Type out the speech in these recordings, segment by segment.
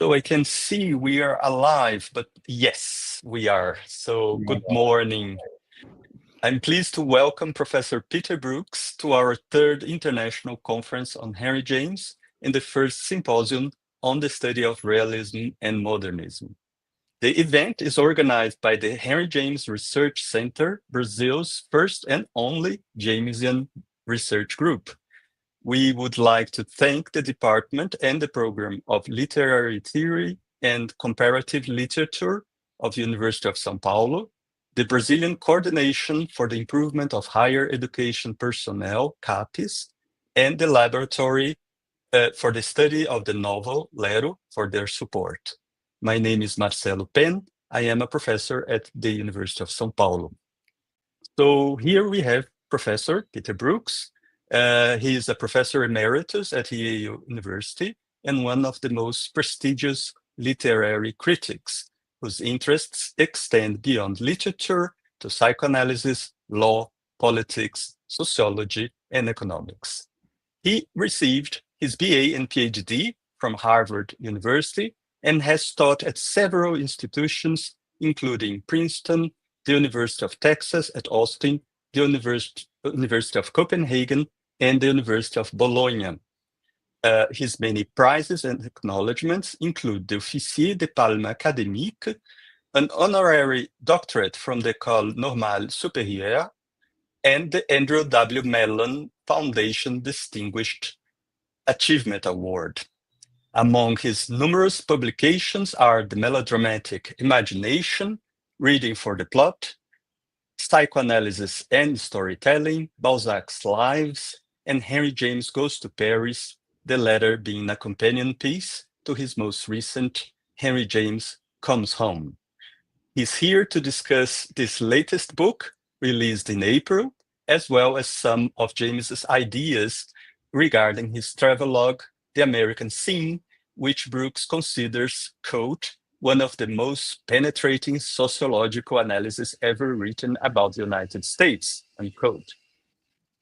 So I can see we are alive, but yes, we are. So good morning. I'm pleased to welcome Professor Peter Brooks to our third International Conference on Henry James and the first Symposium on the Study of Realism and Modernism. The event is organized by the Henry James Research Center, Brazil's first and only Jamesian research group. We would like to thank the department and the program of Literary Theory and Comparative Literature of the University of São Paulo, the Brazilian Coordination for the Improvement of Higher Education Personnel, CAPES, and the Laboratory for the Study of the Novel, LERo, for their support. My name is Marcelo Pen. I am a professor at the University of São Paulo. So here we have Professor Peter Brooks. He is a professor emeritus at Yale University and one of the most prestigious literary critics, whose interests extend beyond literature to psychoanalysis, law, politics, sociology, and economics. He received his BA and PhD from Harvard University and has taught at several institutions, including Princeton, the University of Texas at Austin, the University of Copenhagen, and the University of Bologna. His many prizes and acknowledgements include the Officier de Palme Académique, an honorary doctorate from the École Normale Supérieure, and the Andrew W. Mellon Foundation Distinguished Achievement Award. Among his numerous publications are The Melodramatic Imagination, Reading for the Plot, Psychoanalysis and Storytelling, Balzac's Lives, and Henry James Goes to Paris, the latter being a companion piece to his most recent Henry James Comes Home. He's here to discuss this latest book, released in April, as well as some of James's ideas regarding his travelogue, The American Scene, which Brooks considers, quote, one of the most penetrating sociological analyses ever written about the United States, unquote.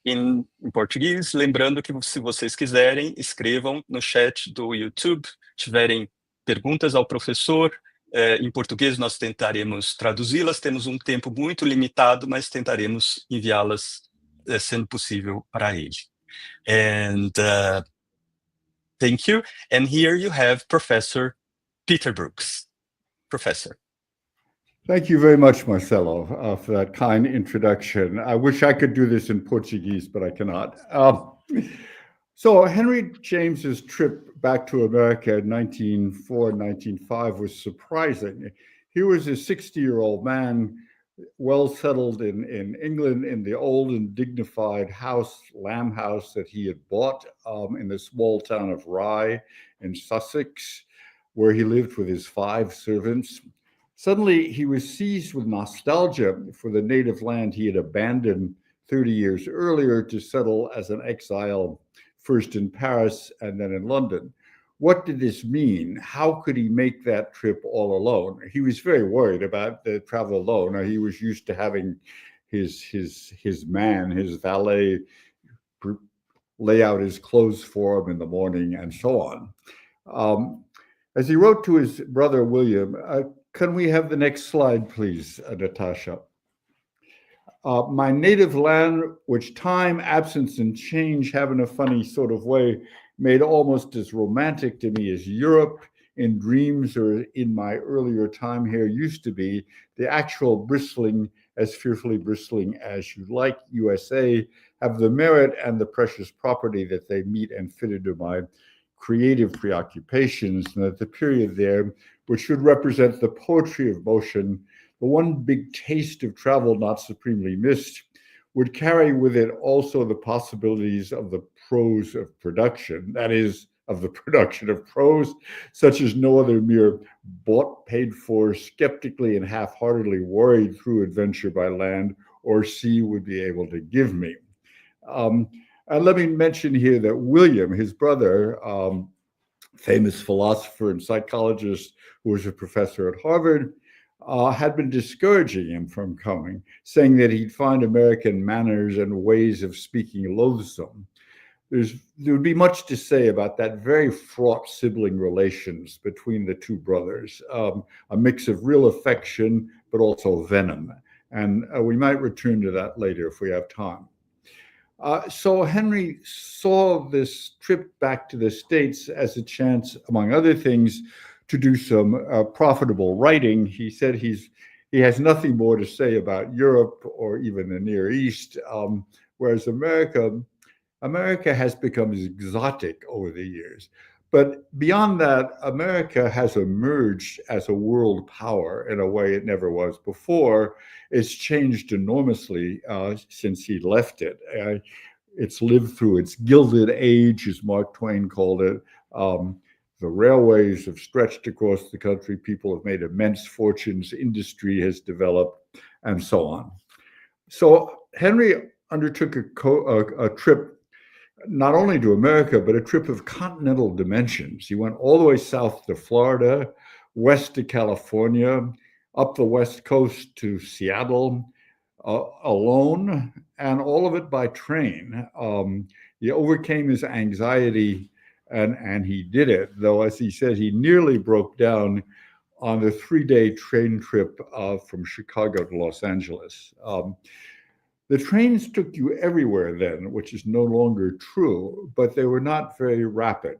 Em português, lembrando que se vocês quiserem, escrevam no chat do YouTube, tiverem perguntas ao professor. Em português nós tentaremos traduzi-las, temos um tempo muito limitado, mas tentaremos enviá-las, sendo possível, para ele. And thank you. And here you have Professor Peter Brooks. Professor. Thank you very much, Marcelo, for that kind introduction. I wish I could do this in Portuguese, but I cannot. So Henry James's trip back to America in 1904, 1905 was surprising. He was a 60-year-old man, well settled in England, in the old and dignified house, Lamb House, that he had bought in the small town of Rye in Sussex, where he lived with his 5 servants. Suddenly, he was seized with nostalgia for the native land he had abandoned 30 years earlier to settle as an exile, first in Paris and then in London. What did this mean? How could he make that trip all alone? He was very worried about the travel alone. He was used to having his man, his valet, lay out his clothes for him in the morning and so on. As he wrote to his brother William, can we have the next slide, please, Natasha? My native land, which time, absence, and change have in a funny sort of way made almost as romantic to me as Europe in dreams or in my earlier time here used to be, the actual bristling, as fearfully bristling as you like, USA, have the merit and the precious property that they meet and fit into my creative preoccupations, and that the period there, which should represent the poetry of motion, the one big taste of travel not supremely missed, would carry with it also the possibilities of the prose of production, that is, of the production of prose, such as no other mere bought, paid for, skeptically and half-heartedly worried through adventure by land or sea would be able to give me. And let me mention here that William, his brother, famous philosopher and psychologist who was a professor at Harvard, had been discouraging him from coming, saying that he'd find American manners and ways of speaking loathsome. there would be much to say about that very fraught sibling relations between the two brothers, a mix of real affection, but also venom. And we might return to that later if we have time. So Henry saw this trip back to the States as a chance, among other things, to do some profitable writing. He said he has nothing more to say about Europe or even the Near East, whereas America has become exotic over the years. But beyond that, America has emerged as a world power in a way it never was before. It's changed enormously since he left it. It's lived through its gilded age, as Mark Twain called it. The railways have stretched across the country. People have made immense fortunes. Industry has developed, and so on. So Henry undertook a trip not only to America, but a trip of continental dimensions. He went all the way south to Florida, west to California, up the West Coast to Seattle, alone, and all of it by train. He overcame his anxiety, and he did it, though, as he said, he nearly broke down on the 3-day train trip from Chicago to Los Angeles. The trains took you everywhere then, which is no longer true, but they were not very rapid.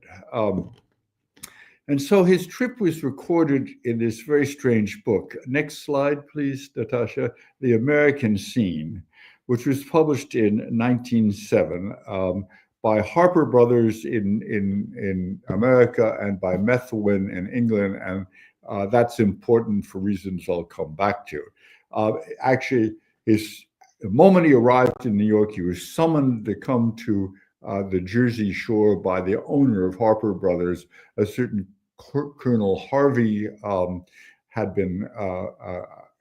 And so his trip was recorded in this very strange book. Next slide, please, Natasha. The American Scene, which was published in 1907 by Harper Brothers in America and by Methuen in England. And that's important for reasons I'll come back to. Actually, the moment he arrived in New York, he was summoned to come to the Jersey Shore by the owner of Harper Brothers, a certain Colonel Harvey, had been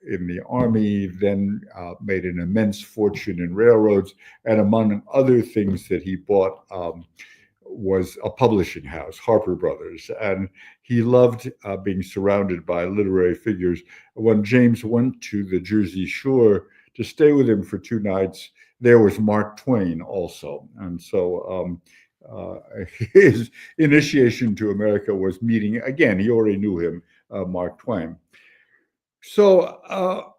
in the Army, then made an immense fortune in railroads, and among other things that he bought was a publishing house, Harper Brothers, and he loved being surrounded by literary figures. When James went to the Jersey Shore to stay with him for 2 nights, there was Mark Twain also. And so his initiation to America was meeting, again, he already knew him, Mark Twain. So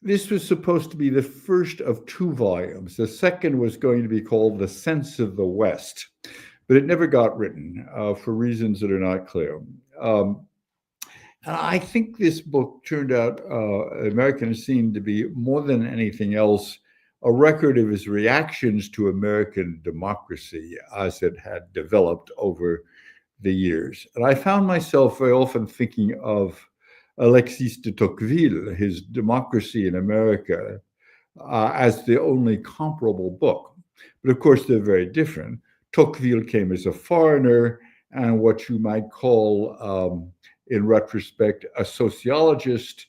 this was supposed to be the first of 2 volumes. The second was going to be called The Sense of the West, but it never got written for reasons that are not clear. And I think this book turned out, American Scene, to be more than anything else a record of his reactions to American democracy as it had developed over the years. And I found myself very often thinking of Alexis de Tocqueville, his Democracy in America, as the only comparable book. But of course, they're very different. Tocqueville came as a foreigner and what you might call, in retrospect, a sociologist,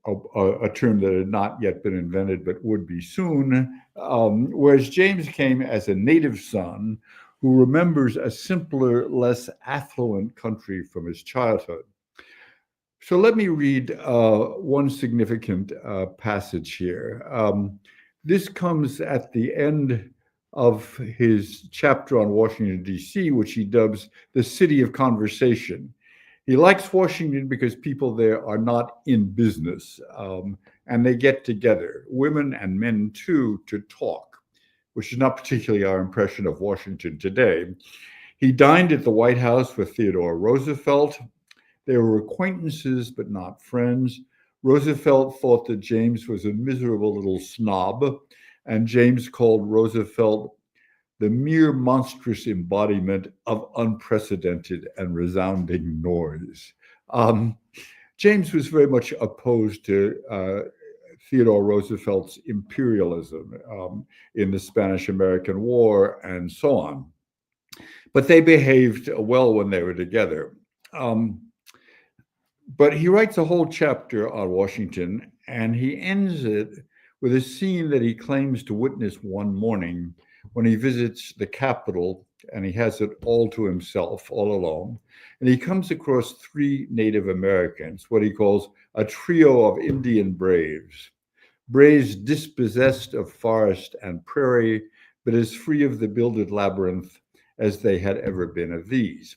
a term that had not yet been invented but would be soon, whereas James came as a native son who remembers a simpler, less affluent country from his childhood. So let me read one significant passage here. This comes at the end of his chapter on Washington, D.C., which he dubs the City of Conversation. He likes Washington because people there are not in business, and they get together, women and men too, to talk, which is not particularly our impression of Washington today. He dined at the White House with Theodore Roosevelt. They were acquaintances, but not friends. Roosevelt thought that James was a miserable little snob, and James called Roosevelt the mere monstrous embodiment of unprecedented and resounding noise. James was very much opposed to Theodore Roosevelt's imperialism in the Spanish-American War and so on. But they behaved well when they were together. But he writes a whole chapter on Washington, and he ends it with a scene that he claims to witness one morning when he visits the Capitol, and he has it all to himself, all alone. And he comes across 3 Native Americans, what he calls a trio of Indian braves. Braves dispossessed of forest and prairie, but as free of the builded labyrinth as they had ever been of these.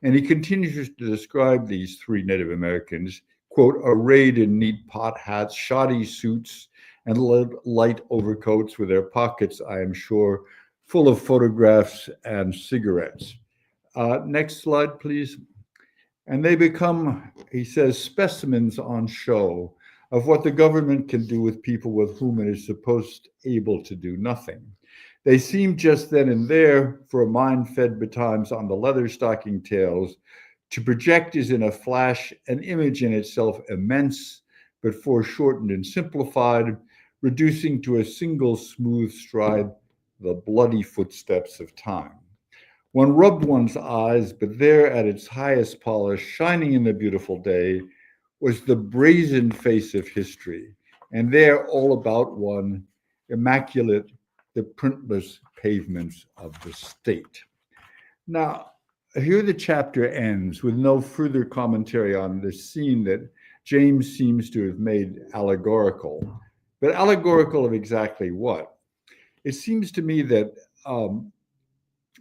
And he continues to describe these three Native Americans, quote, arrayed in neat pot hats, shoddy suits, and light overcoats with their pockets, I am sure, full of photographs and cigarettes. Next slide, please. And they become, he says, specimens on show of what the government can do with people with whom it is supposed able to do nothing. They seem just then and there, for a mind fed betimes on the leather stocking tails, to project as in a flash an image in itself immense, but foreshortened and simplified, reducing to a single smooth stride the bloody footsteps of time. One rubbed one's eyes, but there at its highest polish, shining in the beautiful day, was the brazen face of history, and there all about one, immaculate, the printless pavements of the state. Now, here the chapter ends with no further commentary on the scene that James seems to have made allegorical. But allegorical of exactly what? It seems to me that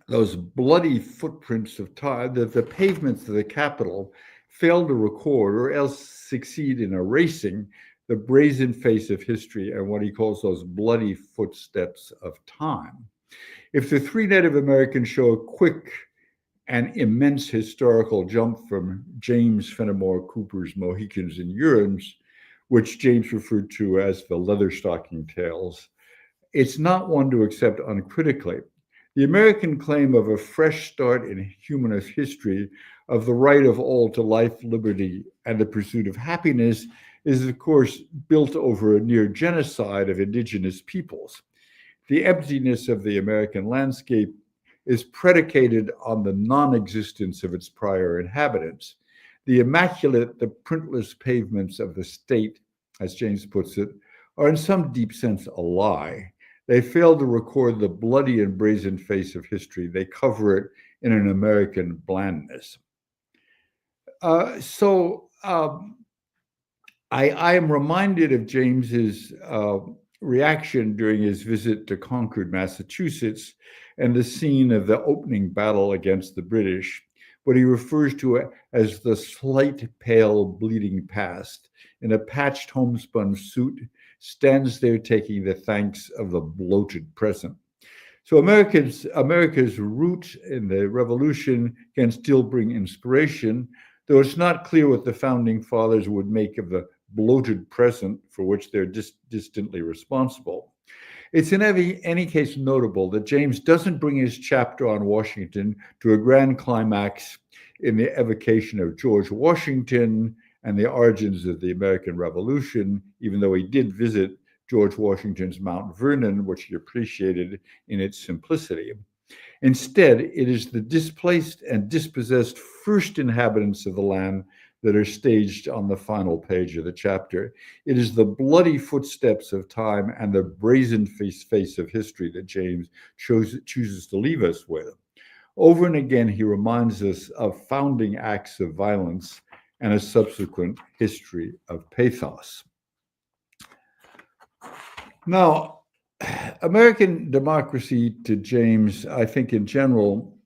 those bloody footprints of time, that the pavements of the Capitol fail to record or else succeed in erasing the brazen face of history and what he calls those bloody footsteps of time. If the three Native Americans show a quick and immense historical jump from James Fenimore Cooper's Mohicans and Hurons, which James referred to as the leather stocking tales, it's not one to accept uncritically. The American claim of a fresh start in humanist history, of the right of all to life, liberty, and the pursuit of happiness, is of course built over a near genocide of indigenous peoples. The emptiness of the American landscape is predicated on the non-existence of its prior inhabitants. The immaculate, the printless pavements of the state, as James puts it, are in some deep sense a lie. They fail to record the bloody and brazen face of history. They cover it in an American blandness. I am reminded of James's reaction during his visit to Concord, Massachusetts, and the scene of the opening battle against the British, what he refers to as the slight, pale, bleeding past, in a patched homespun suit, stands there taking the thanks of the bloated present. So America's root in the Revolution can still bring inspiration, though it's not clear what the founding fathers would make of the bloated present for which they're distantly responsible. It's in any case notable that James doesn't bring his chapter on Washington to a grand climax in the evocation of George Washington and the origins of the American Revolution, even though he did visit George Washington's Mount Vernon, which he appreciated in its simplicity. Instead, it is the displaced and dispossessed first inhabitants of the land that are staged on the final page of the chapter. It is the bloody footsteps of time and the brazen face of history that James chooses to leave us with. Over and again, he reminds us of founding acts of violence and a subsequent history of pathos. Now, American democracy to James, I think in general,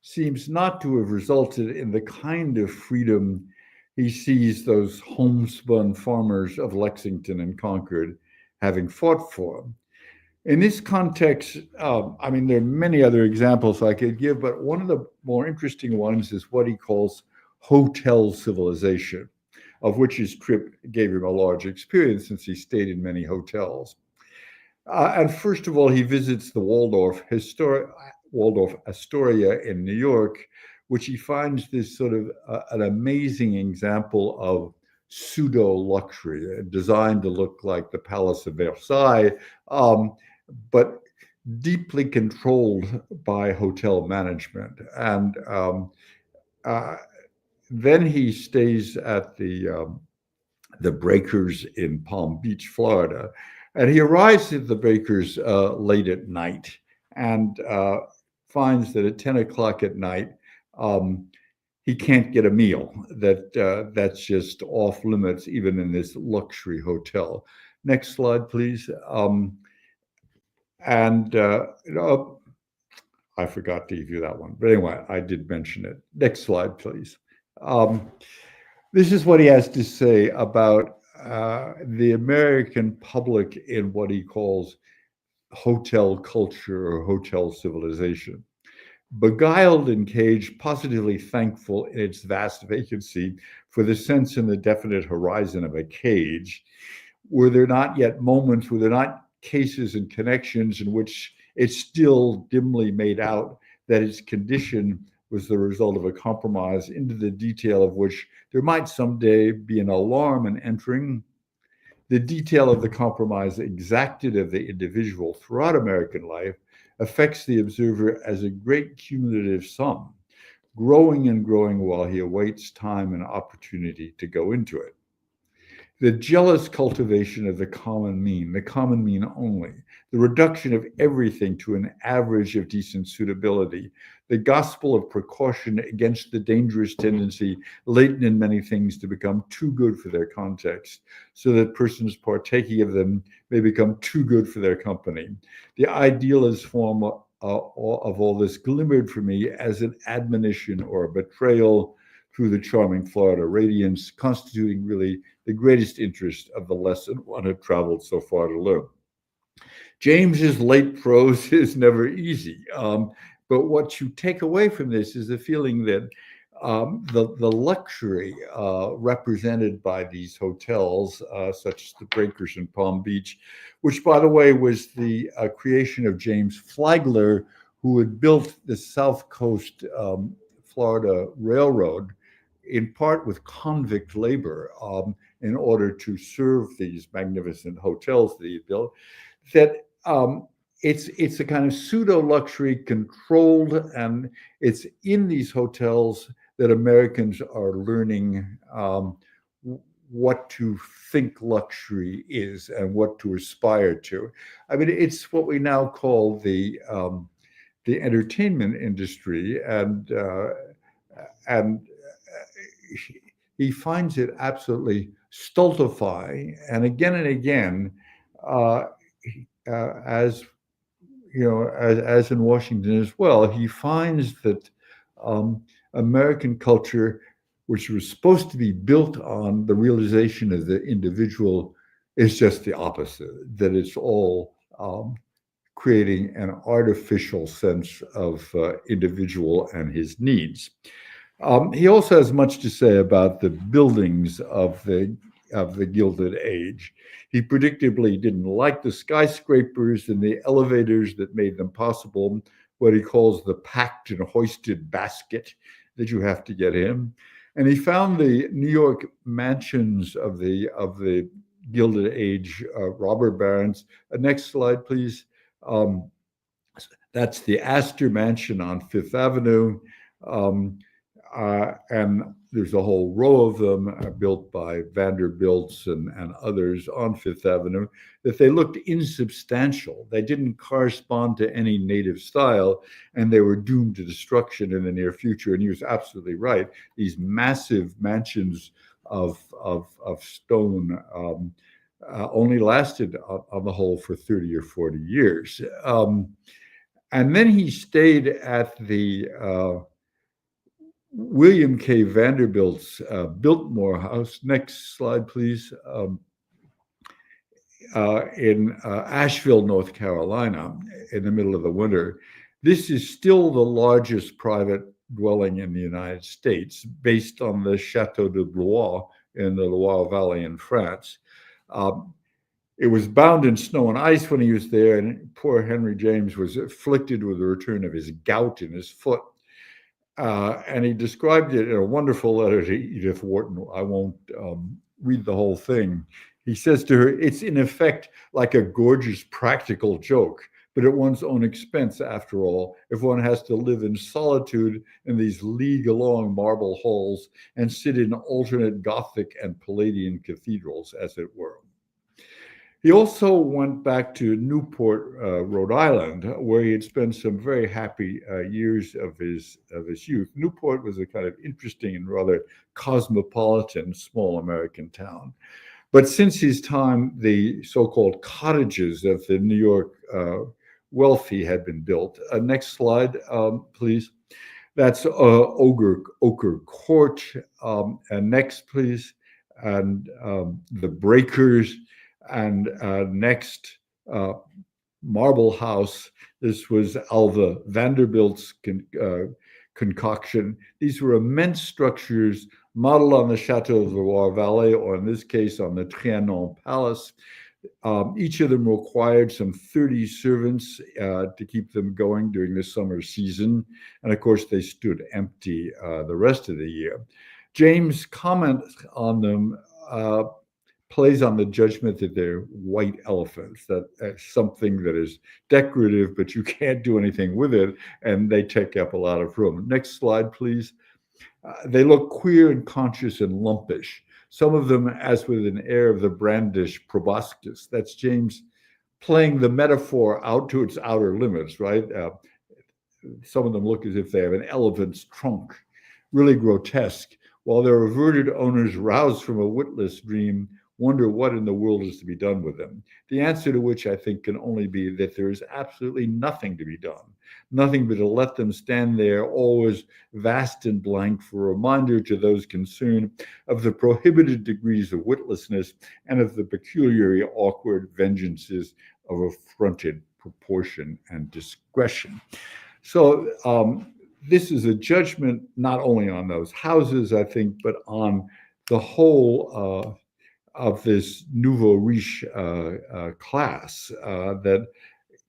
seems not to have resulted in the kind of freedom he sees those homespun farmers of Lexington and Concord having fought for. In this context, there are many other examples I could give, but one of the more interesting ones is what he calls hotel civilization, of which his trip gave him a large experience since he stayed in many hotels. And first of all, he visits the Waldorf Astoria in New York, which he finds this sort of an amazing example of pseudo-luxury, designed to look like the Palace of Versailles, but deeply controlled by hotel management. And then he stays at the Breakers in Palm Beach, Florida. And he arrives at the Breakers late at night and finds that at 10 o'clock at night, he can't get a meal. That's just off limits, even in this luxury hotel. Next slide, please. And I forgot to give you that one. But anyway, I did mention it. Next slide, please. This is what he has to say about the American public in what he calls hotel culture or hotel civilization. Beguiled and caged, positively thankful in its vast vacancy for the sense in the definite horizon of a cage, were there not yet moments, were there not cases and connections in which it still dimly made out that its condition was the result of a compromise into the detail of which there might someday be an alarm in entering? The detail of the compromise exacted of the individual throughout American life affects the observer as a great cumulative sum, growing and growing while he awaits time and opportunity to go into it. The jealous cultivation of the common mean only, the reduction of everything to an average of decent suitability, the gospel of precaution against the dangerous tendency latent in many things to become too good for their context, so that persons partaking of them may become too good for their company. The idealist form of all this glimmered for me as an admonition or a betrayal through the charming Florida radiance, constituting really the greatest interest of the lesson one had traveled so far to learn. James's late prose is never easy, but what you take away from this is the feeling that the luxury represented by these hotels, such as the Breakers in Palm Beach, which, by the way, was the creation of James Flagler, who had built the South Coast Florida Railroad, in part with convict labor, in order to serve these magnificent hotels that he built, that it's a kind of pseudo luxury controlled, and it's in these hotels that Americans are learning what to think luxury is and what to aspire to. I mean, it's what we now call the entertainment industry, and he finds it absolutely stultifying. And again, as you know, as in Washington as well, he finds that American culture, which was supposed to be built on the realization of the individual, is just the opposite. That it's all creating an artificial sense of individual and his needs. He also has much to say about the buildings of the Gilded Age. He predictably didn't like the skyscrapers and the elevators that made them possible, what he calls the packed and hoisted basket that you have to get in. And he found the New York mansions of the Gilded Age robber barons. Next slide, please. That's the Astor Mansion on Fifth Avenue. And there's a whole row of them built by Vanderbilts and others on Fifth Avenue, that they looked insubstantial. They didn't correspond to any native style, and they were doomed to destruction in the near future. And he was absolutely right. These massive mansions of stone only lasted on the whole for 30 or 40 years. And then he stayed at the William K. Vanderbilt's Biltmore House. Next slide, please. In Asheville, North Carolina, in the middle of the winter. This is still the largest private dwelling in the United States, based on the Chateau de Blois in the Loire Valley in France. It was bound in snow and ice when he was there, and poor Henry James was afflicted with the return of his gout in his foot. And he described it in a wonderful letter to Edith Wharton. I won't read the whole thing. He says to her, "It's in effect like a gorgeous practical joke, but at one's own expense, after all, if one has to live in solitude in these league-long marble halls and sit in alternate Gothic and Palladian cathedrals, as it were." He also went back to Newport, Rhode Island, where he had spent some very happy years of his youth. Newport was a kind of interesting and rather cosmopolitan small American town. But since his time, the so-called cottages of the New York wealthy had been built. Next slide, please. That's Ochre Court. And next, please. And the Breakers. And next, Marble House. This was Alva Vanderbilt's concoction. These were immense structures modeled on the Chateau of the Loire Valley, or in this case, on the Trianon Palace. Each of them required some 30 servants to keep them going during the summer season. And of course, they stood empty the rest of the year. James' comment on them plays on the judgment that they're white elephants, that something that is decorative, but you can't do anything with it, and they take up a lot of room. Next slide, please. They look queer and conscious and lumpish. Some of them as with an air of the brandish proboscis. That's James playing the metaphor out to its outer limits, right? Some of them look as if they have an elephant's trunk, really grotesque, while their averted owners, roused from a witless dream, wonder what in the world is to be done with them. The answer to which I think can only be that there is absolutely nothing to be done, nothing but to let them stand there, always vast and blank, for a reminder to those concerned of the prohibited degrees of witlessness and of the peculiarly awkward vengeances of affronted proportion and discretion. So this is a judgment not only on those houses, I think, but on the whole of this nouveau riche class that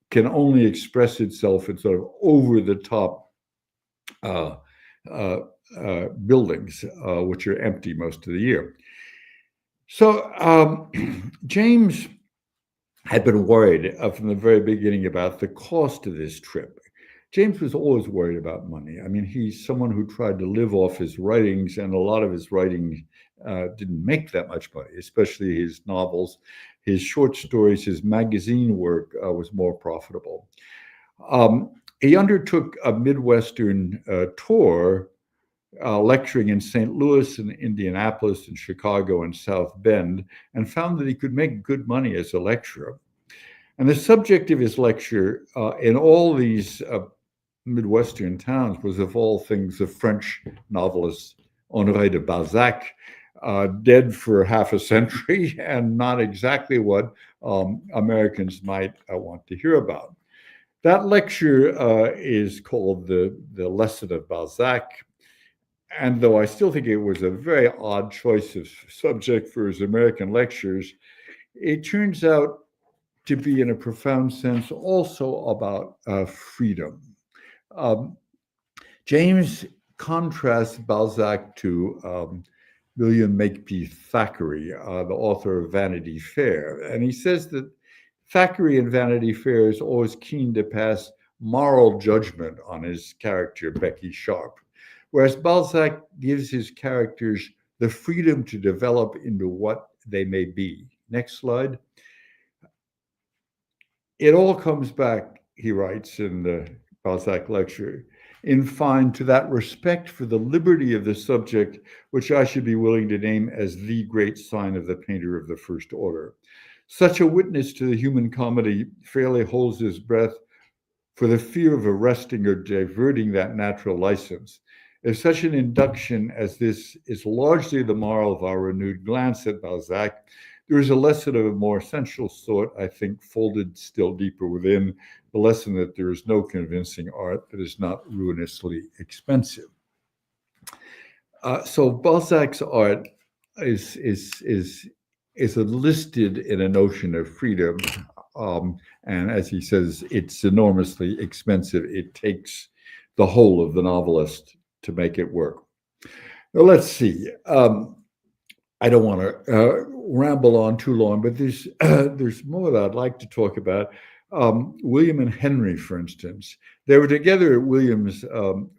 can only express itself in sort of over-the-top buildings, which are empty most of the year. So James had been worried from the very beginning about the cost of this trip. James was always worried about money. I mean, he's someone who tried to live off his writings, and a lot of his writing didn't make that much money, especially his novels. His short stories, his magazine work was more profitable. He undertook a Midwestern tour, lecturing in St. Louis and Indianapolis and Chicago and South Bend, and found that he could make good money as a lecturer. And the subject of his lecture in all these Midwestern towns was, of all things, the French novelist Honoré de Balzac, dead for half a century and not exactly what Americans might want to hear about. That lecture is called the Lesson of Balzac. And though I still think it was a very odd choice of subject for his American lectures, it turns out to be, in a profound sense, also about freedom. James contrasts Balzac to William Makepeace Thackeray, the author of Vanity Fair. And he says that Thackeray in Vanity Fair is always keen to pass moral judgment on his character, Becky Sharp, whereas Balzac gives his characters the freedom to develop into what they may be. Next slide. It all comes back, he writes in the Balzac lecture, in fine, to that respect for the liberty of the subject, which I should be willing to name as the great sign of the painter of the first order. Such a witness to the human comedy fairly holds his breath for the fear of arresting or diverting that natural license. If such an induction as this is largely the moral of our renewed glance at Balzac, there is a lesson of a more essential sort, I think, folded still deeper within, the lesson that there is no convincing art that is not ruinously expensive. So Balzac's art is enlisted in a notion of freedom. And as he says, it's enormously expensive. It takes the whole of the novelist to make it work. Now, let's see. I don't want to ramble on too long, but there's more that I'd like to talk about. William and Henry, for instance, they were together at William's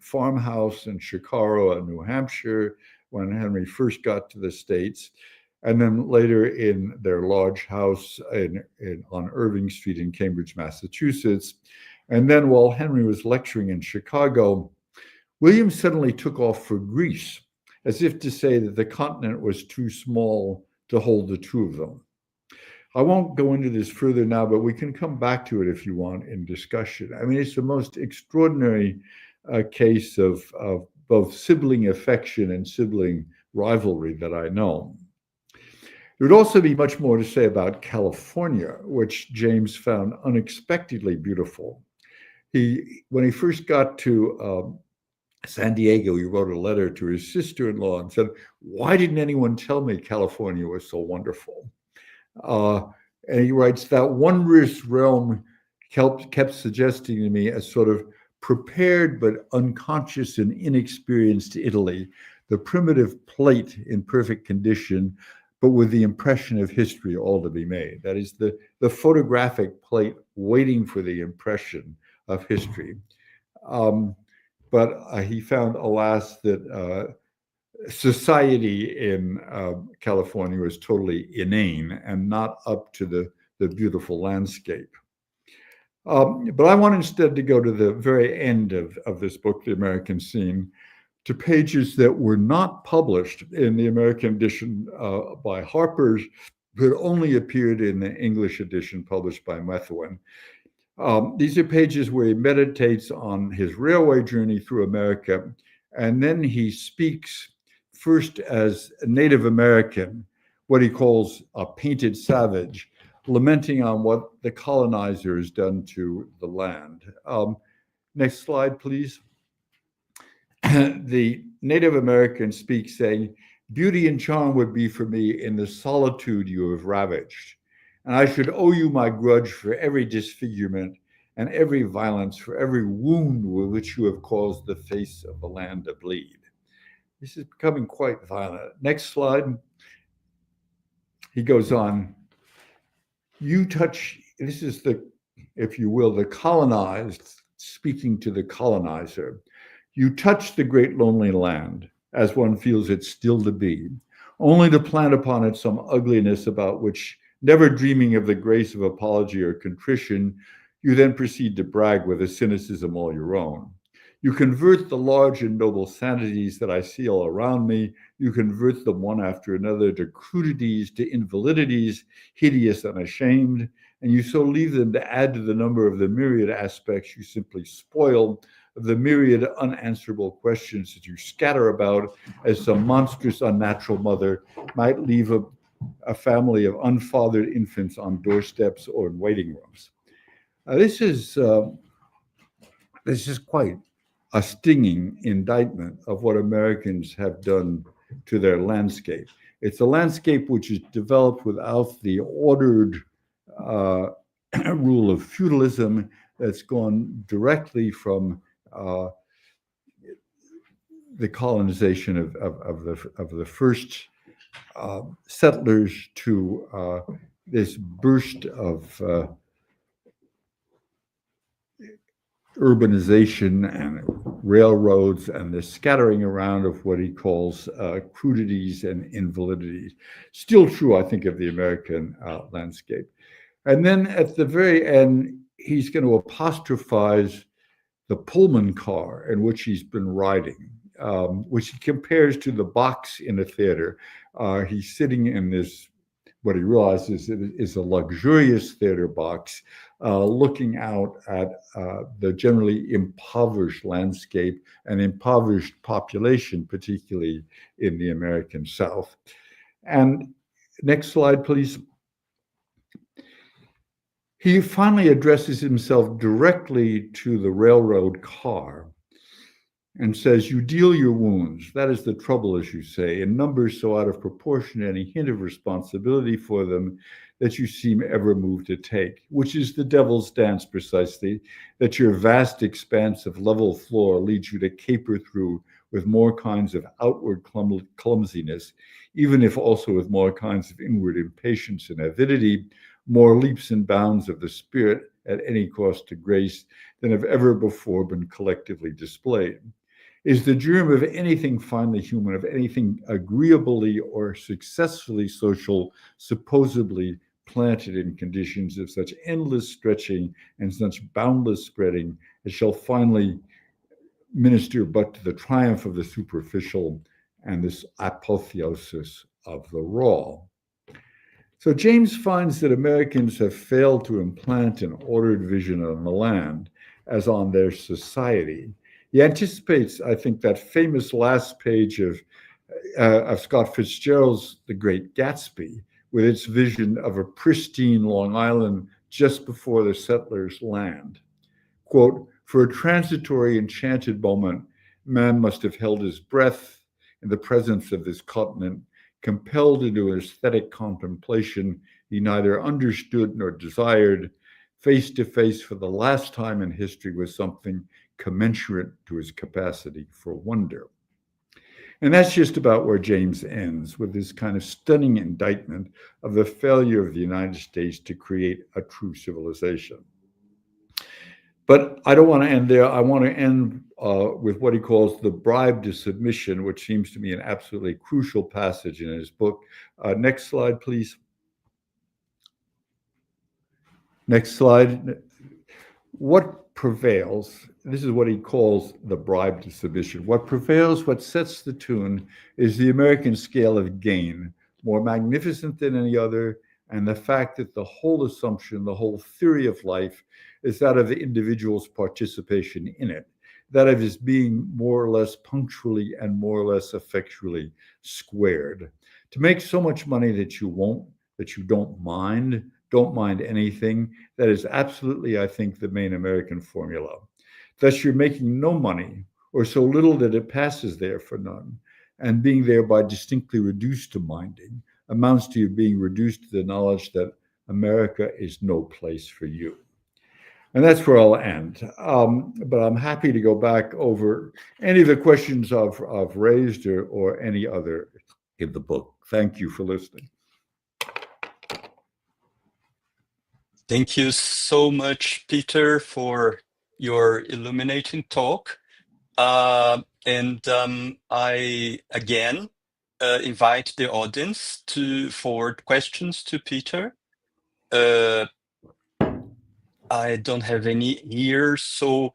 farmhouse in Chicago, New Hampshire, when Henry first got to the States, and then later in their large house on Irving Street in Cambridge, Massachusetts. And then while Henry was lecturing in Chicago, William suddenly took off for Greece, as if to say that the continent was too small to hold the two of them. I won't go into this further now, but we can come back to it if you want in discussion. I mean, it's the most extraordinary case of both sibling affection and sibling rivalry that I know. There would also be much more to say about California, which James found unexpectedly beautiful. When he first got to San Diego, he wrote a letter to his sister-in-law and said, "Why didn't anyone tell me California was so wonderful?" And he writes, "That wondrous realm kept suggesting to me a sort of prepared but unconscious and inexperienced Italy, the primitive plate in perfect condition, but with the impression of history all to be made." That is the photographic plate waiting for the impression of history. But he found, alas, that society in California was totally inane and not up to the beautiful landscape. But I want instead to go to the very end of this book, The American Scene, to pages that were not published in the American edition by Harper's, but only appeared in the English edition published by Methuen. These are pages where he meditates on his railway journey through America, and then he speaks first as a Native American, what he calls a painted savage, lamenting on what the colonizer has done to the land. Next slide, please. The Native American speaks saying, "Beauty and charm would be for me in the solitude you have ravaged, and I should owe you my grudge for every disfigurement and every violence, for every wound with which you have caused the face of the land to bleed." This is becoming quite violent. Next slide. He goes on, "You touch," this is if you will, the colonized speaking to the colonizer. "You touch the great lonely land, as one feels it still to be, only to plant upon it some ugliness about which, never dreaming of the grace of apology or contrition, you then proceed to brag with a cynicism all your own. You convert the large and noble sanities that I see all around me, you convert them one after another to crudities, to invalidities, hideous and ashamed, and you so leave them to add to the number of the myriad aspects you simply spoil, of the myriad unanswerable questions that you scatter about, as some monstrous unnatural mother might leave a family of unfathered infants on doorsteps or in waiting rooms." This is quite a stinging indictment of what Americans have done to their landscape. It's a landscape which is developed without the ordered rule of feudalism that's gone directly from the colonization of the first settlers to this burst of urbanization and railroads and the scattering around of what he calls crudities and invalidities. Still true, I think, of the American landscape. And then at the very end, he's going to apostrophize the Pullman car in which he's been riding, which he compares to the box in a theater. He's sitting in this, what he realizes is a luxurious theater box, looking out at the generally impoverished landscape and impoverished population, particularly in the American South. And next slide, please. He finally addresses himself directly to the railroad car and says, "You deal your wounds. That is the trouble, as you say, in numbers so out of proportion to any hint of responsibility for them that you seem ever moved to take, which is the devil's dance precisely, that your vast expanse of level floor leads you to caper through with more kinds of outward clumsiness, even if also with more kinds of inward impatience and avidity, more leaps and bounds of the spirit at any cost to grace than have ever before been collectively displayed. Is the germ of anything finely human, of anything agreeably or successfully social, supposedly planted in conditions of such endless stretching and such boundless spreading as shall finally minister but to the triumph of the superficial and this apotheosis of the raw." So James finds that Americans have failed to implant an ordered vision on the land as on their society. He anticipates, I think, that famous last page of Scott Fitzgerald's The Great Gatsby, with its vision of a pristine Long Island just before the settlers land. Quote, "For a transitory enchanted moment, man must have held his breath in the presence of this continent, compelled into an aesthetic contemplation he neither understood nor desired, face to face for the last time in history with something commensurate to his capacity for wonder." And that's just about where James ends, with this kind of stunning indictment of the failure of the United States to create a true civilization. But I don't want to end there. I want to end with what he calls the bribe to submission, which seems to me an absolutely crucial passage in his book. Next slide, please. Next slide. What prevails, this is what he calls the bribe to submission. What prevails, what sets the tune, is the American scale of gain, more magnificent than any other, and the fact that the whole assumption, the whole theory of life, is that of the individual's participation in it, that of his being more or less punctually and more or less effectually squared. To make so much money that you don't mind anything, that is absolutely, I think, the main American formula. Thus, you're making no money, or so little that it passes there for none, and being thereby distinctly reduced to minding amounts to you being reduced to the knowledge that America is no place for you. And that's where I'll end. But I'm happy to go back over any of the questions I've raised or any other in the book. Thank you for listening. Thank you so much, Peter, for your illuminating talk. And I again invite the audience to forward questions to Peter. I don't have any here, so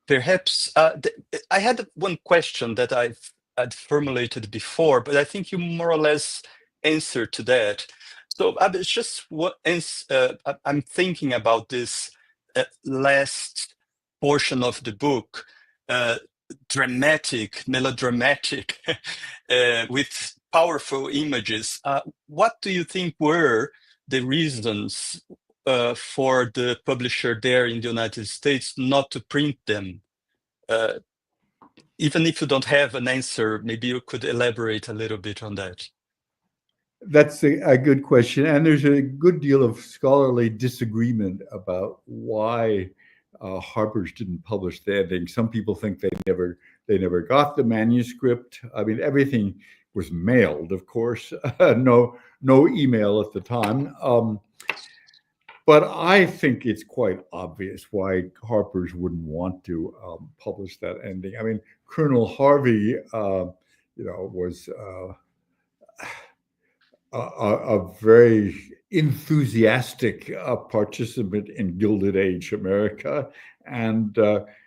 perhaps I had one question that I'd formulated before, but I think you more or less answered to that. So I'm thinking about this last portion of the book, melodramatic, with powerful images. What do you think were the reasons for the publisher there in the United States not to print them? Even if you don't have an answer, maybe you could elaborate a little bit on that. That's a good question. And there's a good deal of scholarly disagreement about why Harper's didn't publish the ending. Some people think they never got the manuscript. I mean, everything was mailed, of course, no email at the time. But I think it's quite obvious why Harper's wouldn't want to publish that ending. I mean, Colonel Harvey, was a very enthusiastic participant in Gilded Age America. And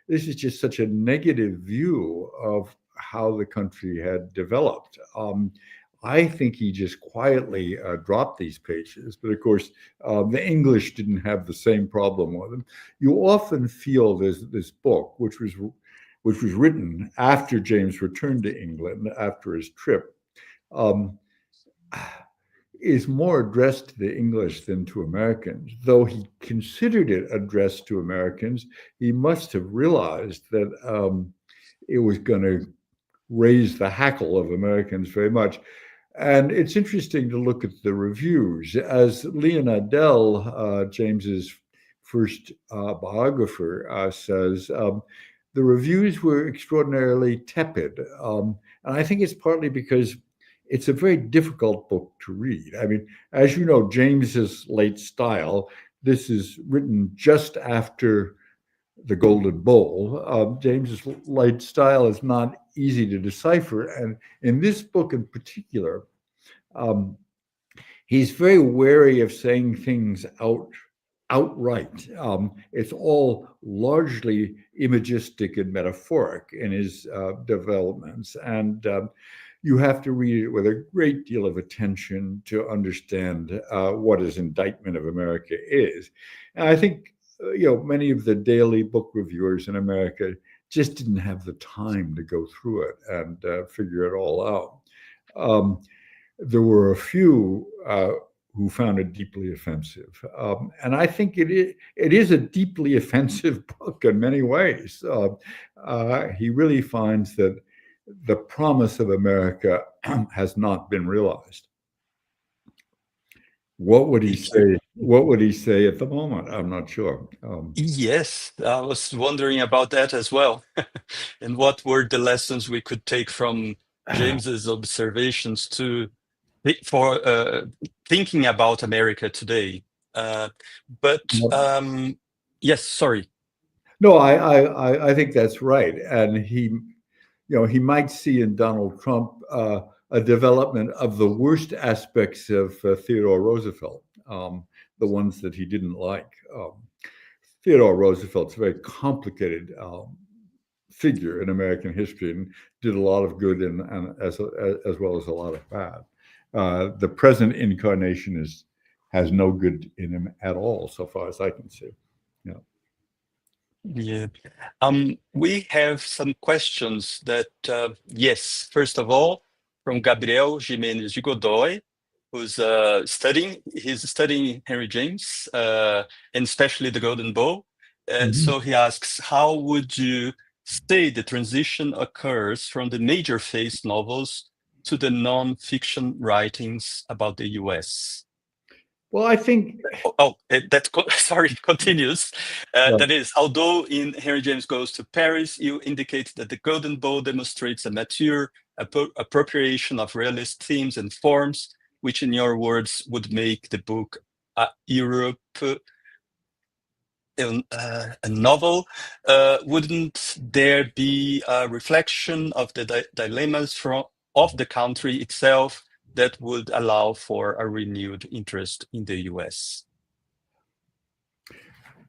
this is just such a negative view of how the country had developed. I think he just quietly dropped these pages, but of course, the English didn't have the same problem with them. You often feel this book, which was written after James returned to England after his trip, is more addressed to the English than to Americans. Though he considered it addressed to Americans, he must have realized that it was going to raise the hackle of Americans very much. And it's interesting to look at the reviews. As Leon Adel, James's first biographer, says, the reviews were extraordinarily tepid. And I think it's partly because it's a very difficult book to read. I mean, as you know, James's late style, this is written just after the Golden Bowl. James's late style is not easy to decipher. And in this book in particular, he's very wary of saying things outright. It's all largely imagistic and metaphoric in his developments. And you have to read it with a great deal of attention to understand what his indictment of America is. And I think, many of the daily book reviewers in America just didn't have the time to go through it and figure it all out. There were a few who found it deeply offensive. And I think it is a deeply offensive book in many ways. He really finds that the promise of America has not been realized. What would he say? What would he say at the moment? I'm not sure. Yes, I was wondering about that as well. And what were the lessons we could take from James's observations for thinking about America today? Yes, sorry. No, I think that's right, and he might see in Donald Trump a development of the worst aspects of Theodore Roosevelt, the ones that he didn't like. Theodore Roosevelt's a very complicated figure in American history and did a lot of good and as well as a lot of bad. The present incarnation has no good in him at all, so far as I can see. Yeah. We have some questions that, yes, first of all, from Gabriel Jimenez de Godoy, who's studying Henry James, and especially the Golden Bowl. So he asks, how would you say the transition occurs from the major phase novels to the non-fiction writings about the US? Well, I think... continues. That is, although in Henry James Goes to Paris, you indicate that the Golden Bowl demonstrates a mature appropriation of realist themes and forms, which in your words would make the book Europe a novel. Wouldn't there be a reflection of the dilemmas of the country itself that would allow for a renewed interest in the US?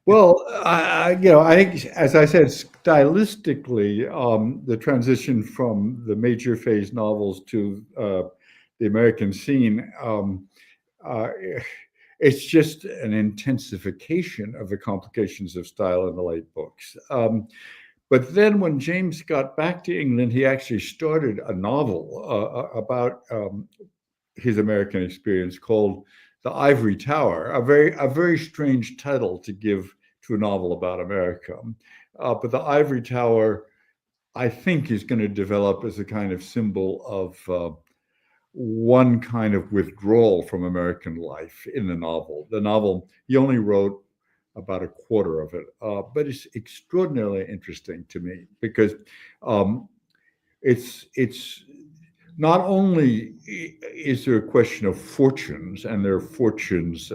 Well, I think, as I said, stylistically, the transition from the major phase novels to the American scene, it's just an intensification of the complications of style in the late books. But then when James got back to England, he actually started a novel about his American experience called The Ivory Tower, a very strange title to give to a novel about America. But The Ivory Tower, I think, is going to develop as a kind of symbol of one kind of withdrawal from American life in the novel. The novel, he only wrote about a quarter of it, but it's extraordinarily interesting to me because it's not only is there a question of fortunes, and there are fortunes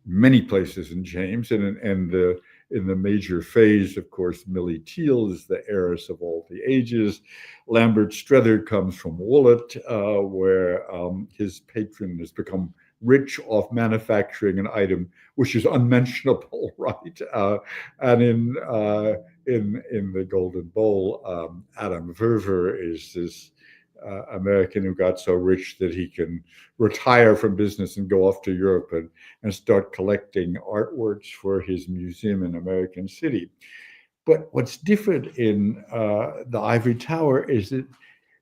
many places in James, and in the major phase, of course, Millie Teal is the heiress of all the ages. Lambert Strethers comes from Woollet, where his patron has become rich off manufacturing an item which is unmentionable, right? And in the Golden Bowl, Adam Verver is this American who got so rich that he can retire from business and go off to Europe and start collecting artworks for his museum in American City. But what's different in The Ivory Tower is that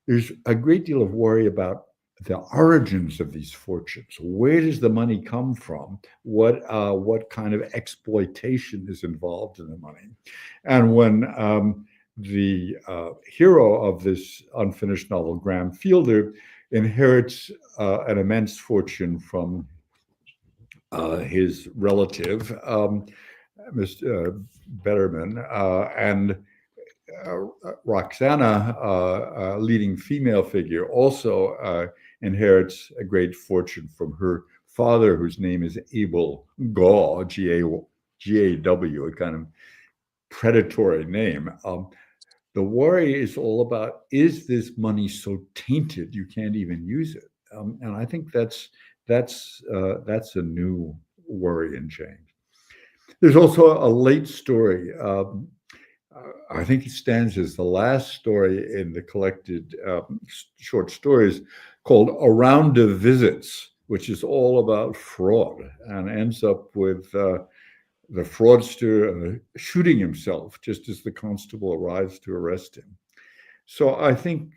there's a great deal of worry about the origins of these fortunes. Where does the money come from? What kind of exploitation is involved in the money? And when the hero of this unfinished novel, Graham Fielder, inherits an immense fortune from his relative, Mr. Betterman, and Roxana, a leading female figure, also inherits a great fortune from her father, whose name is Abel Gaw, G-A-W, a kind of predatory name. The worry is all about, is this money so tainted you can't even use it? And I think that's a new worry in James. There's also a late story I think it stands as the last story in the collected short stories called Around of Visits, which is all about fraud and ends up with the fraudster shooting himself just as the constable arrives to arrest him. So I think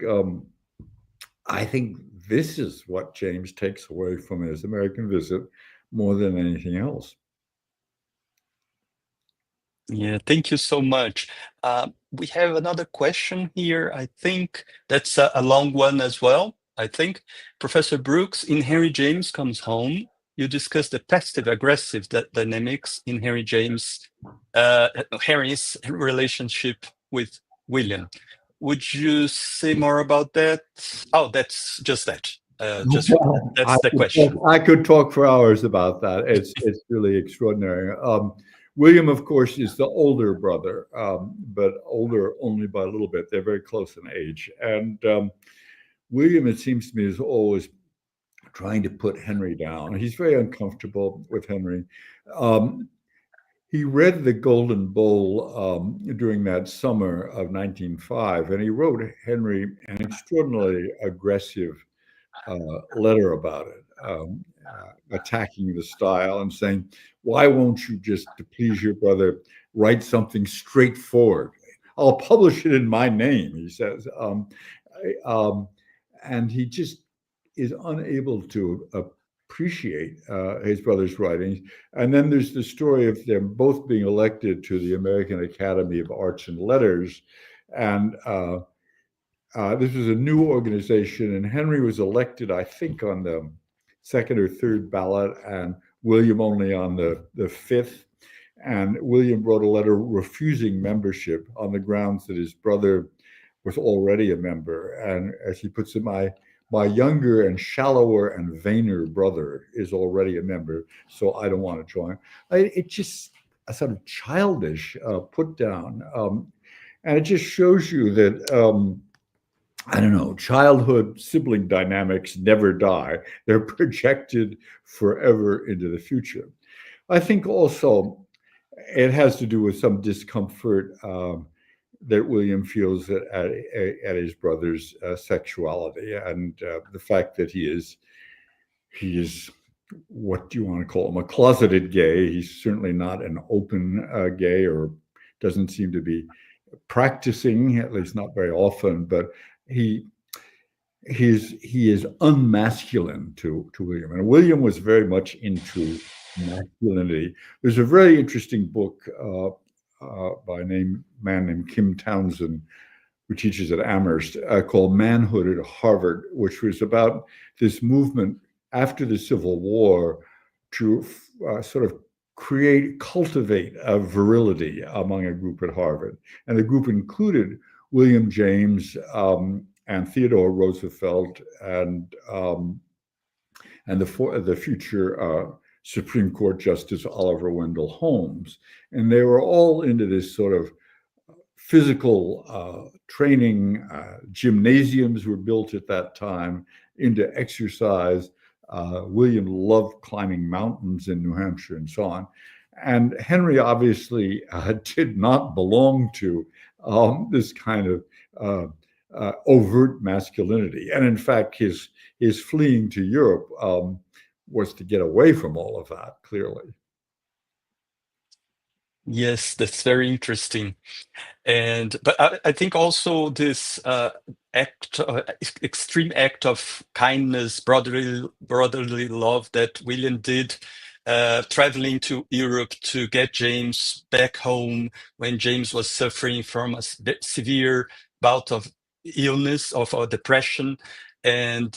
this is what James takes away from his American visit more than anything else. Yeah, thank you so much. We have another question here. I think that's a long one as well. I think Professor Brooks, in Henry James Comes Home, you discuss the passive-aggressive dynamics in Henry's relationship with William. Would you say more about that? Oh, that's just that. That's the question. I could talk for hours about that. It's really extraordinary. William, of course, is the older brother, but older only by a little bit. They're very close in age. And William, it seems to me, is always trying to put Henry down. He's very uncomfortable with Henry. He read The Golden Bowl during that summer of 1905, and he wrote Henry an extraordinarily aggressive letter about it, attacking the style and saying, why won't you just, to please your brother, write something straightforward? I'll publish it in my name, he says. And he just is unable to appreciate his brother's writings. And then there's the story of them both being elected to the American Academy of Arts and Letters. And this was a new organization, and Henry was elected, I think, on the second or third ballot, and William only on the fifth. And William wrote a letter refusing membership on the grounds that his brother was already a member. And as he puts it, my younger and shallower and vainer brother is already a member, so I don't want to join. It's just a sort of childish put down. And it just shows you that, I don't know, childhood sibling dynamics never die. They're projected forever into the future. I think also it has to do with some discomfort that William feels at his brother's sexuality, and the fact that he is, what do you want to call him, a closeted gay. He's certainly not an open gay, or doesn't seem to be practicing, at least not very often, but he is unmasculine to William, and William was very much into masculinity. There's a very interesting book by a man named Kim Townsend, who teaches at Amherst, called Manhood at Harvard, which was about this movement after the Civil War to sort of cultivate a virility among a group at Harvard. And the group included William James and Theodore Roosevelt and the future Supreme Court Justice Oliver Wendell Holmes. And they were all into this sort of physical training. Gymnasiums were built at that time, into exercise. William loved climbing mountains in New Hampshire and so on. And Henry obviously did not belong to this kind of overt masculinity. And in fact, his fleeing to Europe was to get away from all of that, clearly. Yes, that's very interesting. But I think also this extreme act of kindness, brotherly love that William did, traveling to Europe to get James back home when James was suffering from a severe bout of illness, of depression. And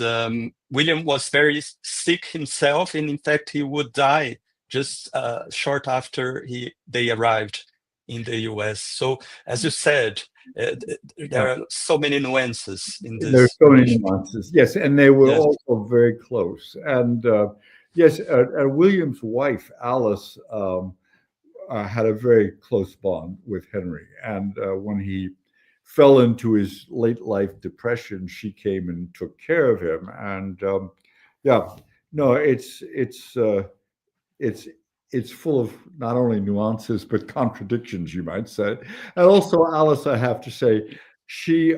William was very sick himself, and in fact, he would die just short after they arrived in the US. So, as you said, there are so many nuances in this. There's so many nuances, yes, and they were also very close. And yes, William's wife, Alice, had a very close bond with Henry. And when he fell into his late life depression, she came and took care of him. And it's it's full of not only nuances, but contradictions, you might say. And also, Alice, I have to say, she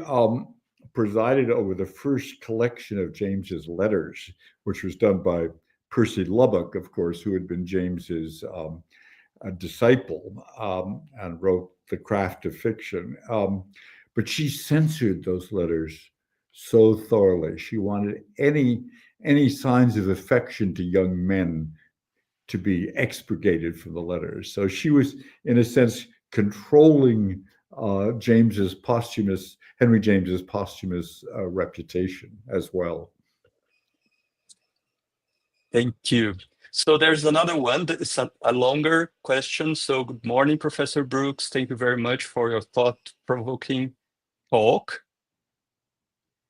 presided over the first collection of James's letters, which was done by Percy Lubbock, of course, who had been James's a disciple and wrote The Craft of Fiction. But she censored those letters so thoroughly. She wanted any signs of affection to young men to be expurgated from the letters. So she was, in a sense, controlling Henry James's posthumous reputation as well. Thank you. So there's another one that is a longer question. So good morning, Professor Brooks. Thank you very much for your thought-provoking talk.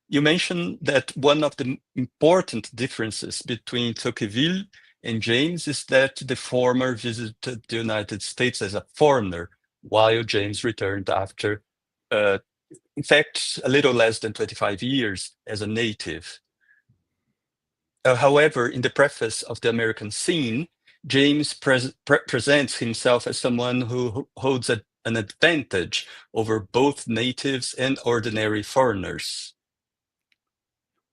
You mentioned that one of the important differences between Tocqueville and James is that the former visited the United States as a foreigner, while James returned after, in fact, a little less than 25 years as a native. However, in the preface of The American Scene, James presents himself as someone who holds an advantage over both natives and ordinary foreigners.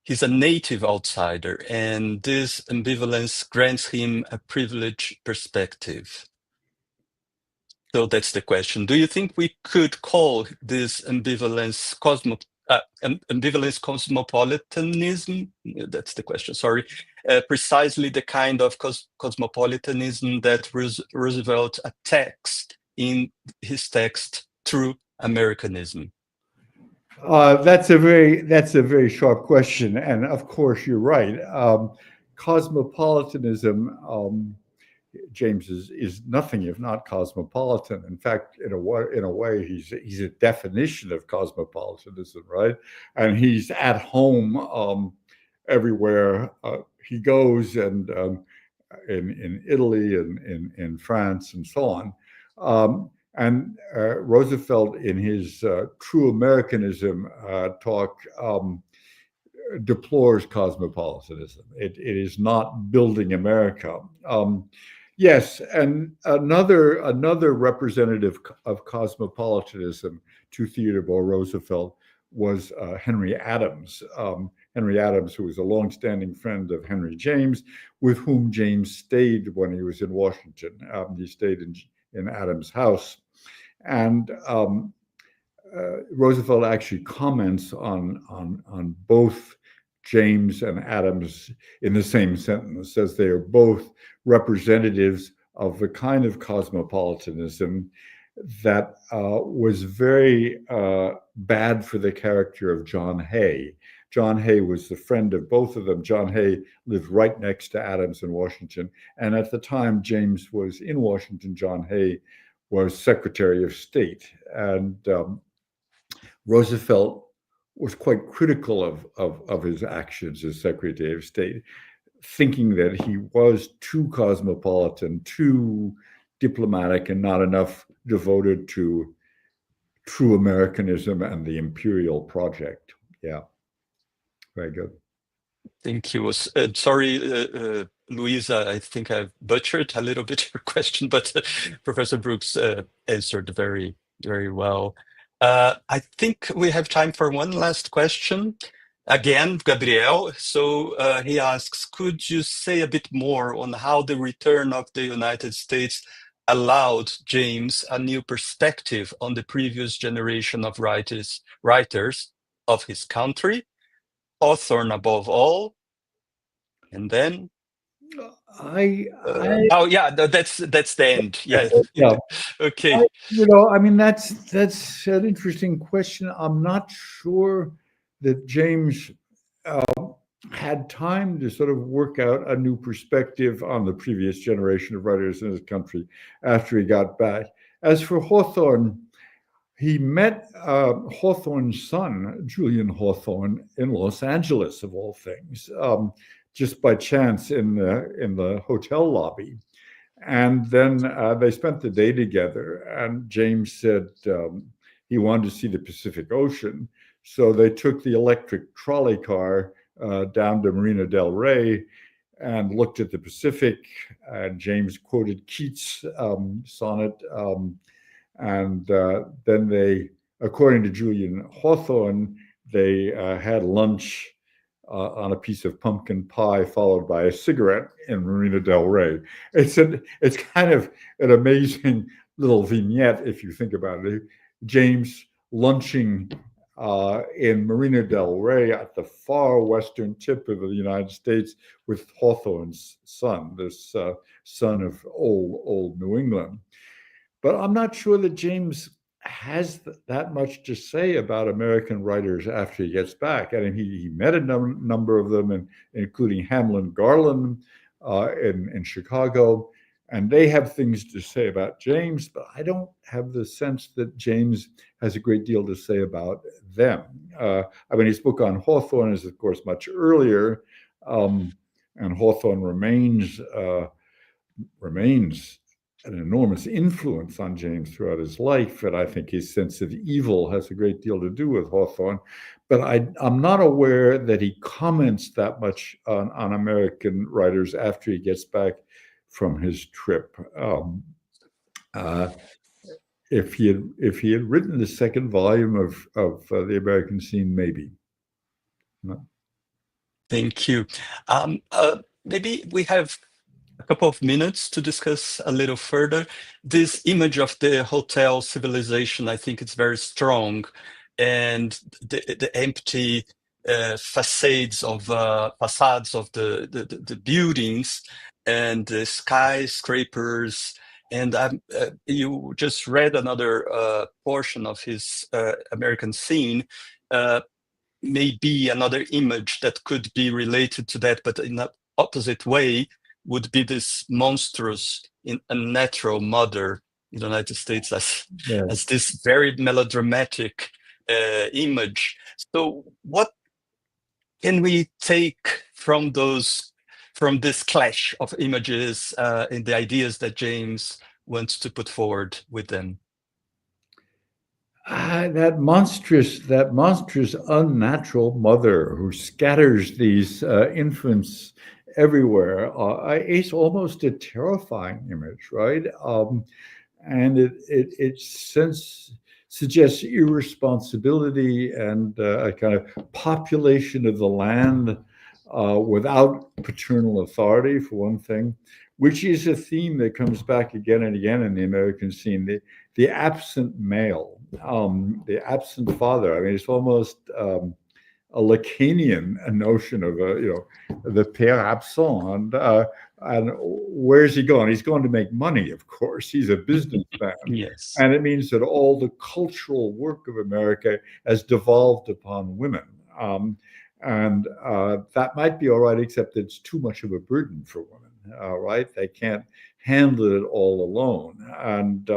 He's a native outsider, and this ambivalence grants him a privileged perspective. So that's the question. Do you think we could call this ambivalence cosmopolitanism? That's the question, sorry. Precisely the kind of cosmopolitanism that Roosevelt attacks in his text True Americanism. That's a very sharp question, and of course you're right. Cosmopolitanism, James is nothing if not cosmopolitan. In fact, in a way, he's a definition of cosmopolitanism, right? And he's at home everywhere he goes, and in Italy and in France and so on. And Roosevelt, in his True Americanism talk, deplores cosmopolitanism. It is not building America. Yes, and another representative of cosmopolitanism to Theodore Roosevelt was Henry Adams. Henry Adams, who was a longstanding friend of Henry James, with whom James stayed when he was in Washington. He stayed in Adams' house. And Roosevelt actually comments on both James and Adams in the same sentence, says they are both representatives of the kind of cosmopolitanism that was very bad for the character of John Hay. John Hay was the friend of both of them. John Hay lived right next to Adams in Washington. And at the time James was in Washington, John Hay was Secretary of State. And Roosevelt was quite critical of his actions as Secretary of State, thinking that he was too cosmopolitan, too diplomatic, and not enough devoted to true Americanism and the imperial project. Yeah, very good. Thank you. Sorry, Louisa, I think I butchered a little bit your question, but Professor Brooks answered very, very well. I think we have time for one last question. Again, Gabriel. So he asks, could you say a bit more on how the return of the United States allowed James a new perspective on the previous generation of writers of his country, Hawthorne above all, and then oh yeah, that's the end. Yeah. Okay. I mean, that's an interesting question. I'm not sure that James had time to sort of work out a new perspective on the previous generation of writers in his country after he got back. As for Hawthorne, he met Hawthorne's son, Julian Hawthorne, in Los Angeles, of all things, just by chance in the hotel lobby. And then they spent the day together, and James said he wanted to see the Pacific Ocean. So they took the electric trolley car down to Marina del Rey, and looked at the Pacific. And James quoted Keats' sonnet. And then they, according to Julian Hawthorne, they had lunch on a piece of pumpkin pie, followed by a cigarette in Marina del Rey. It's kind of an amazing little vignette if you think about it. James lunching in Marina del Rey at the far western tip of the United States with Hawthorne's son, this son of old New England. But I'm not sure that James has that much to say about American writers after he gets back. I mean, he met a number of them, including Hamlin Garland in Chicago, and they have things to say about James, but I don't have the sense that James has a great deal to say about them. I mean, his book on Hawthorne is, of course, much earlier, and Hawthorne remains an enormous influence on James throughout his life, and I think his sense of evil has a great deal to do with Hawthorne. But I'm not aware that he comments that much on American writers after he gets back from his trip. If he had written the second volume of The American Scene, maybe. No. Thank you. Maybe we have a couple of minutes to discuss a little further. This image of the hotel civilization, I think it's very strong, and the empty facades of the buildings and the skyscrapers. And you just read another portion of his American Scene. Maybe another image that could be related to that, but in an opposite way, would be this monstrous, unnatural mother in the United States as this very melodramatic image. So what can we take from this clash of images and the ideas that James wants to put forward with them? That monstrous, unnatural mother who scatters these infants everywhere. It's almost a terrifying image, right? And it suggests irresponsibility and a kind of population of the land without paternal authority, for one thing, which is a theme that comes back again and again in the American Scene. The absent male, the absent father. I mean, it's almost a Lacanian notion of the père absent, and where's he going? He's going to make money, of course. He's a businessman. Yes, and it means that all the cultural work of America has devolved upon women, and that might be all right, except it's too much of a burden for women. Right? They can't handle it all alone, and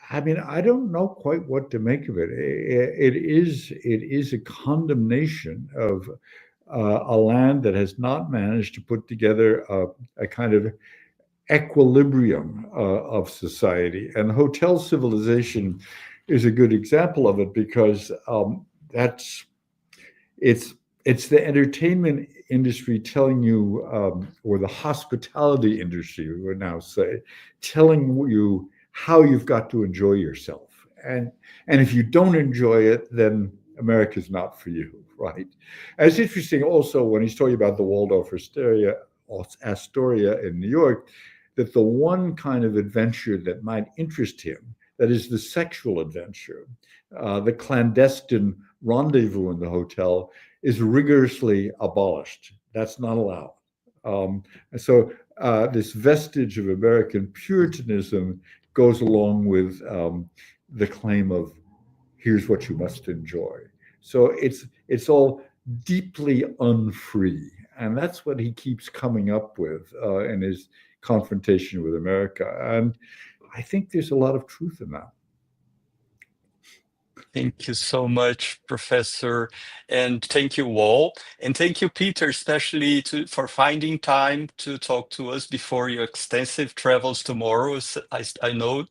I mean, I don't know quite what to make of it. It is a condemnation of a land that has not managed to put together a kind of equilibrium of society. And hotel civilization is a good example of it, because it's the entertainment industry telling you, or the hospitality industry, we would now say, telling you how you've got to enjoy yourself. And if you don't enjoy it, then America's not for you, right? And it's interesting also when he's talking about the Waldorf Astoria in New York, that the one kind of adventure that might interest him, that is the sexual adventure, the clandestine rendezvous in the hotel, is rigorously abolished. That's not allowed. And so this vestige of American Puritanism goes along with the claim of here's what you must enjoy. So it's all deeply unfree, and that's what he keeps coming up with in his confrontation with America. And I think there's a lot of truth in that. Thank you so much, Professor, and thank you all. And thank you, Peter, especially for finding time to talk to us before your extensive travels tomorrow. I know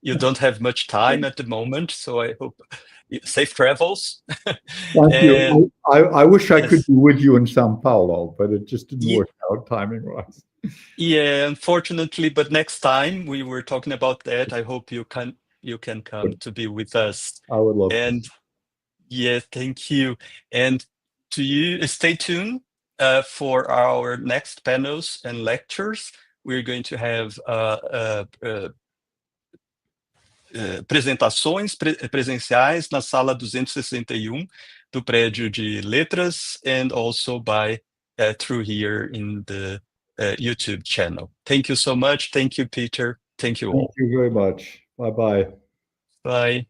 you don't have much time at the moment, so I hope safe travels. Thank you. I wish I could Yes. be with you in Sao Paulo, but it just didn't work out timing-wise. Yeah, unfortunately, but next time we were talking about that. I hope you can come to be with us. I would love to. And yeah, thank you. And to you, stay tuned for our next panels and lectures. We're going to have apresentações presenciais na sala 261 do prédio de letras, and also by through here in the YouTube channel. Thank you so much. Thank you, Peter. Thank you all. Thank you very much. Bye-bye. Bye.